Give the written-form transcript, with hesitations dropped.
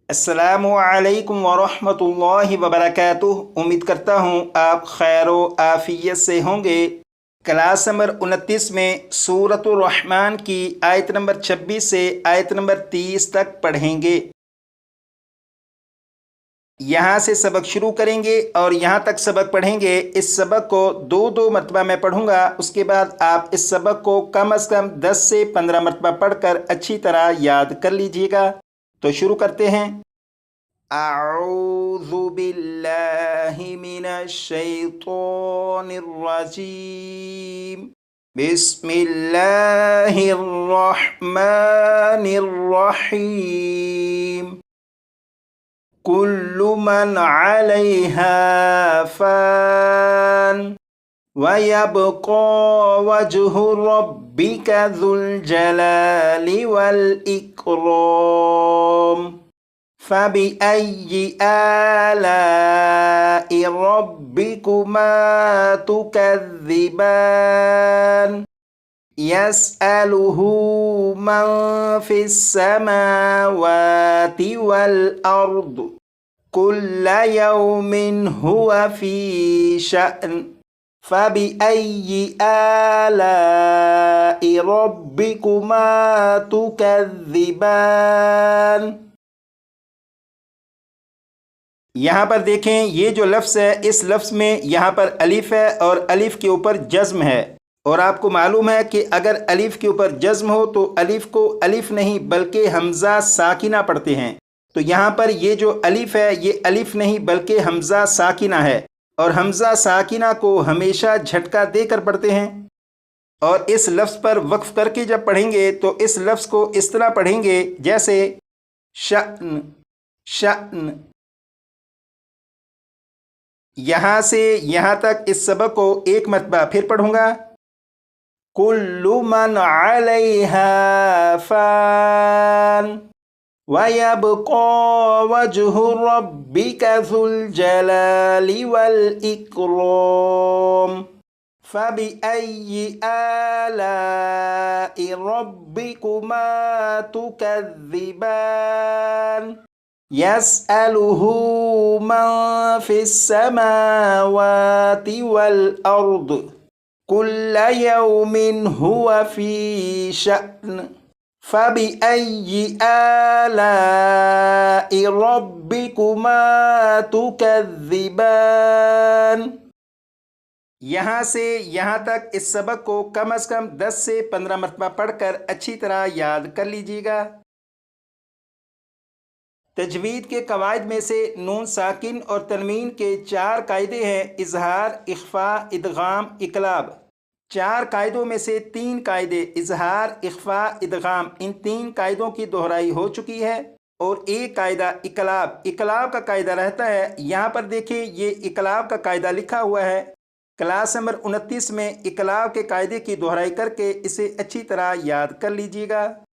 अस्सलामु अलैकुम वरहमतुल्लाहि वबरकातुह। उम्मीद करता हूँ आप खैर आफियत से होंगे। क्लास नंबर 29 में सूरतुर रहमान की आयत नंबर 26 से आयत नंबर 30 तक पढ़ेंगे। यहाँ से सबक शुरू करेंगे और यहाँ तक सबक पढ़ेंगे। इस सबक को दो दो मरतबा मैं पढ़ूँगा, उसके बाद आप इस सबक को कम अज़ कम 10 से 15 मरतबा पढ़कर अच्छी तरह याद कर लीजिएगा। तो शुरू करते हैं। अऊज़ु बिल्लाहि मिनश शैतानिर रजीम। बिस्मिल्लाहिर रहमानिर रहीम। कुल्लु मन अलैहा फ़ान व यबक़ा वज्हु रब्बिका ज़ुल जलालि वल इकराम। फ़बिअय्यि आलाइ रब्बिकुमा तुकज़्ज़िबान। यसअलुहु मन फ़िस्समावाति वल अर्द कुल्ल यौमिन हुवा फ़ी शअन। फ़बिअय्यि आलाइ रब्बिकुमा तुकज़्ज़िबान। यहाँ पर देखें, ये जो लफ्ज़ है, इस लफ्ज़ में यहाँ पर अलिफ है और अलिफ के ऊपर जज़्म है। और आपको मालूम है कि अगर अलिफ के ऊपर जज़्म हो तो अलिफ को अलिफ नहीं बल्कि हमज़ा साकिना पढ़ते हैं। तो यहाँ पर ये जो अलिफ है, ये अलिफ नहीं बल्कि हमज़ा साकिना है, और हमज़ा साकिना को हमेशा झटका देकर पढ़ते हैं। और इस लफ्ज़ पर वक्फ़ करके जब पढ़ेंगे तो इस लफ्ज़ को इस तरह पढ़ेंगे जैसे शअन शअन। यहाँ से यहाँ तक इस सबक को एक मरतबा फिर पढ़ूँगा। कुल्लु मन अलैहा फ़ान व यबक़ा वज्हु रब्बिका ज़ुल जलालि वल इकराम। फ़बिअय्यि आलाइ रब्बिकुमा तुकज़्ज़िबान। यसअलुहु मन फ़िस्समावाति वल अर्द कुल्ल यौमिन हुवा फ़ी शअन। फ़बिअय्यि आलाइ रब्बिकुमा तुकज़्ज़िबान। यहाँ से यहाँ तक इस सबक को कम अज़ कम 10 से 15 मरतबा पढ़कर अच्छी तरह याद कर लीजिएगा। तजवीद के कवायद में से नून साकिन और तनवीन के 4 कायदे हैं: इजहार, इख्फा, इदगाम, इकलाब। 4 कायदों में से 3 कायदे इजहार, इख्फा, इदगाम, इन 3 कायदों की दोहराई हो चुकी है। और एक कायदा इकलाब, इकलाब का कायदा रहता है। यहाँ पर देखिए, ये इकलाब का कायदा लिखा हुआ है। क्लास नंबर 29 में इकलाब के कायदे की दोहराई करके इसे अच्छी तरह याद कर लीजिएगा।